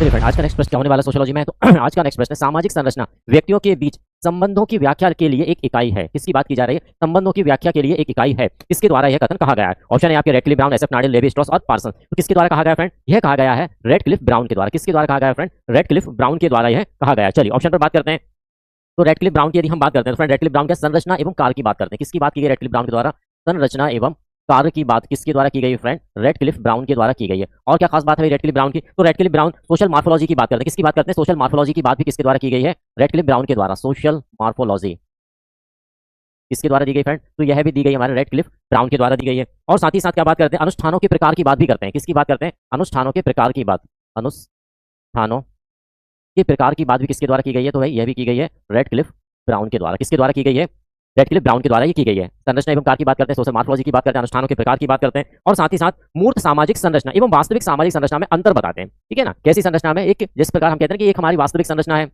चलिए फ्रेंड, आज का नेक्स्ट प्रश्न क्या होने वाला सोशियोलॉजी में है, तो आज का नेक्स्ट प्रश्न है सामाजिक संरचना व्यक्तियों के बीच संबंधों की व्याख्या के लिए एक इकाई है। किसकी बात की जा रही है? संबंधों की व्याख्या के लिए एक इकाई है। किसके द्वारा यह कथन कहा गया है? ऑप्शन है आपके Radcliffe Brown, S F Nadel, Levi Strauss और पार्सन। तो किसके द्वारा कहा गया फ्रेंड? यह कहा गया है रेडक्लिफ ब्राउन के द्वारा। किसके द्वारा कहा गया फ्रेंड? रेडक्लिफ ब्राउन के द्वारा यह कहा गया है। चलिए ऑप्शन पर बात करते हैं। तो रेडक्लिफ ब्राउन की यदि हम बात करते हैं तो फ्रेंड रेडक्लिफ ब्राउन के संरचना एवं कार्य की बात करते हैं। किसकी बात की गई? रेडक्लिफ ब्राउन के द्वारा संरचना एवं कार्य की बात किसके द्वारा की गई है फ्रेंड? रेडक्लिफ ब्राउन के द्वारा की गई है। और क्या खास बात है रेडक्लिफ ब्राउन की? तो रेडक्लिफ ब्राउन सोशल मॉर्फोलॉजी की बात करते हैं। किसकी बात करते हैं? सोशल मॉर्फोलॉजी की बात भी किसके द्वारा की गई है? रेडक्लिफ ब्राउन के द्वारा। सोशल मॉर्फोलॉजी किसके द्वारा दी गई फ्रेंड? तो यह भी दी गई हमारे रेडक्लिफ ब्राउन के द्वारा दी गई है। और साथ ही साथ क्या बात करते हैं? अनुष्ठानों के प्रकार की बात भी करते हैं। किसकी बात करते हैं? अनुष्ठानों के प्रकार की बात। अनुष्ठानों के प्रकार की बात भी किसके द्वारा की गई है? तो भाई यह भी की गई है रेडक्लिफ ब्राउन के द्वारा। किसके द्वारा की गई है? रेडक्लिफ ब्राउन के द्वारा ये की गई है। संरचना एवं कार्य की बात करते हैं, सोशल मॉर्फोलॉजी की बात करते हैं, अनुष्ठानों के प्रकार की बात करते हैं और साथ ही साथ मूर्त सामाजिक संरचना एवं वास्तविक सामाजिक संरचना में अंतर बताते हैं। ठीक है ना? कैसी संरचना में? एक जिस प्रकार हम कहते हैं कि एक हमारी वास्तविक संरचना है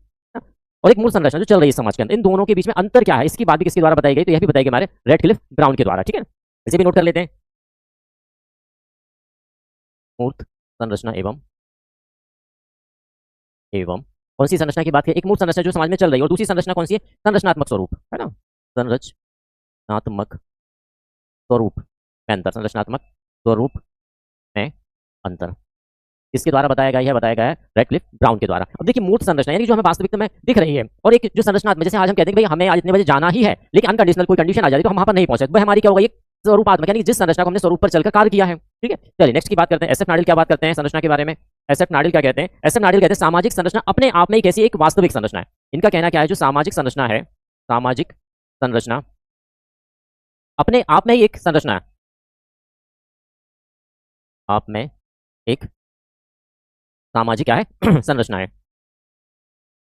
और एक मूल संरचना जो चल रही है समाज के अंदर, इन दोनों के बीच में अंतर क्या है, इसकी बात भी किसके द्वारा बताई गई? तो यह भी बताई गई हमारे रेडक्लिफ ब्राउन के द्वारा। ठीक है, इसे भी नोट कर लेते हैं। मूर्त संरचना एवं कौन सी संरचना की बात है? एक मूल संरचना जो समाज में चल रही है और दूसरी संरचना कौन सी है? संरचनात्मक स्वरूप, है ना? संरचनात्मक स्वरूप में अंतर। संरचनात्मक स्वरूप में अंतर इसके द्वारा बताया गया है? बताया गया है रेडक्लिफ ब्राउन के द्वारा। अब देखिए मूर्त संरचना यानी जो हमें वास्तविकता में दिख रही है और एक जो संरचनात्मक, जैसे आज हम कहते हैं कि भाई हमें आज इतने बजे जाना ही है लेकिन अनकंडीशनल कोई कंडीशन आ जाती है तो हम वहां पर नहीं पहुंच सकते, वह हमारी क्या होगा? एक स्वरूपात्मक यानी जिस संरचना को हमने स्वरूप पर चलकर कार्य किया है। ठीक है, चलिए नेक्स्ट की बात करते हैं। एसएफ नाडेल क्या बात करते हैं संरचना के बारे में? एसएफ नाडेल क्या कहते हैं? एसएफ नाडेल कहते हैं सामाजिक संरचना अपने आप में एक ऐसी एक वास्तविक संरचना है। इनका कहना क्या है? जो सामाजिक संरचना है, सामाजिक संरचना अपने आप में ही एक संरचना है, आप में एक सामाजिक क्या है? संरचना है।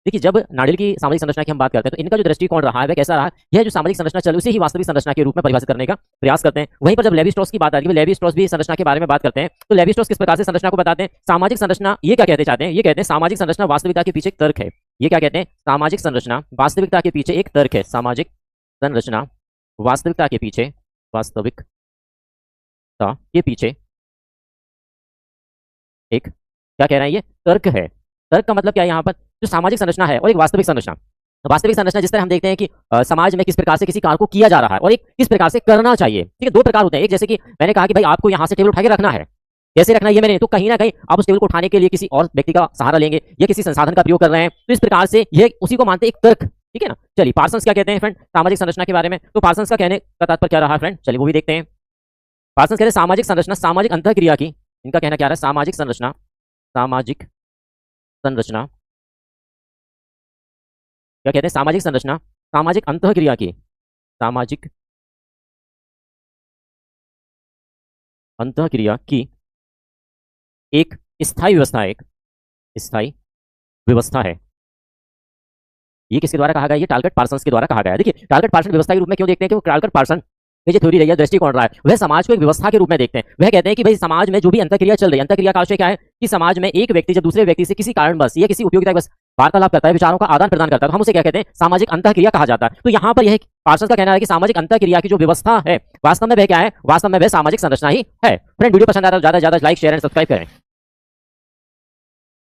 देखिए जब नाडेल की सामाजिक संरचना की हम बात करते हैं तो इनका जो दृष्टिकोण रहा है वह कैसा रहा है? यह जो सामाजिक संरचना चल उसे ही वास्तविक संरचना के रूप में परिभाषित करने का प्रयास करते हैं। वहीं पर जब लेवी स्ट्रॉस की बात आती है, लेवी स्ट्रॉस भी संरचना के बारे में बात करते हैं, तो लेवी स्ट्रॉस किस प्रकार से संरचना को बताते हैं? सामाजिक संरचना ये क्या कहते चाहते हैं? ये कहते हैं सामाजिक संरचना वास्तविकता के पीछे एक तर्क है। ये क्या कहते हैं? सामाजिक संरचना वास्तविकता के पीछे एक तर्क है। सामाजिक संरचना वास्तविकता के पीछे, वास्तविकता के पीछे एक क्या कह रहे हैं? ये तर्क है। तर्क का मतलब क्या है? यहाँ पर जो सामाजिक संरचना है और एक वास्तविक संरचना, वास्तविक संरचना जिस तरह हम देखते हैं कि समाज में किस प्रकार से किसी कार्य को किया जा रहा है और एक किस प्रकार से करना चाहिए। ठीक है, दो प्रकार होते हैं। एक जैसे कि मैंने कहा कि भाई आपको यहाँ से टेबल उठा के रखना है, कैसे रखना है ये मैंने, तो कहीं ना कहीं आप उस टेबल को उठाने के लिए किसी और व्यक्ति का सहारा लेंगे या किसी संसाधन का प्रयोग कर रहे हैं, तो इस प्रकार से यह उसी को मानते एक तर्क। ठीक है ना? चलिए पार्सन्स क्या कहते हैं फ्रेंड सामाजिक संरचना के बारे में? तो पार्सन्स का कहने का तात्पर्य क्या रहा फ्रेंड? चलिए वो भी देखते हैं। पार्सन्स कहते हैं सामाजिक संरचना सामाजिक अंतःक्रिया की, इनका कहना क्या रहा है? सामाजिक संरचना, सामाजिक संरचना क्या कहते हैं? सामाजिक संरचना सामाजिक अंतःक्रिया की, सामाजिक अंतःक्रिया की एक स्थायी व्यवस्था है, एक स्थायी व्यवस्था है। ये किसके द्वारा कहा गया? ये टालकट पार्सन्स के द्वारा कहा गया है। देखिए टालकट पार्सन व्यवस्था के रूप में क्यों देखते हैं? कि टालकट पार्सन ये जो थ्योरी रही है, दृष्टिकोण रहा है, वह समाज को एक व्यवस्था के रूप में देखते हैं। वह कहते हैं कि भाई समाज में जो भी अंतःक्रिया चल रही है, अंतःक्रिया का आशय क्या है? कि समाज में एक व्यक्ति जब दूसरे व्यक्ति से किसी कारणवश या किसी उपयोगिता बस वार्तालाप करता है, विचारों का आदान प्रदान करता है, तो हम उसे क्या कहते हैं? सामाजिक अंतःक्रिया कहा जाता है। तो यहाँ पर यह पार्सन्स का कहना है कि सामाजिक अंतःक्रिया की जो व्यवस्था है वास्तव में वह क्या है? वास्तव में वह सामाजिक संरचना ही है। फ्रेंड वीडियो पसंद आ रहा है, ज्यादा से ज्यादा लाइक शेयर एंड सब्सक्राइब करें।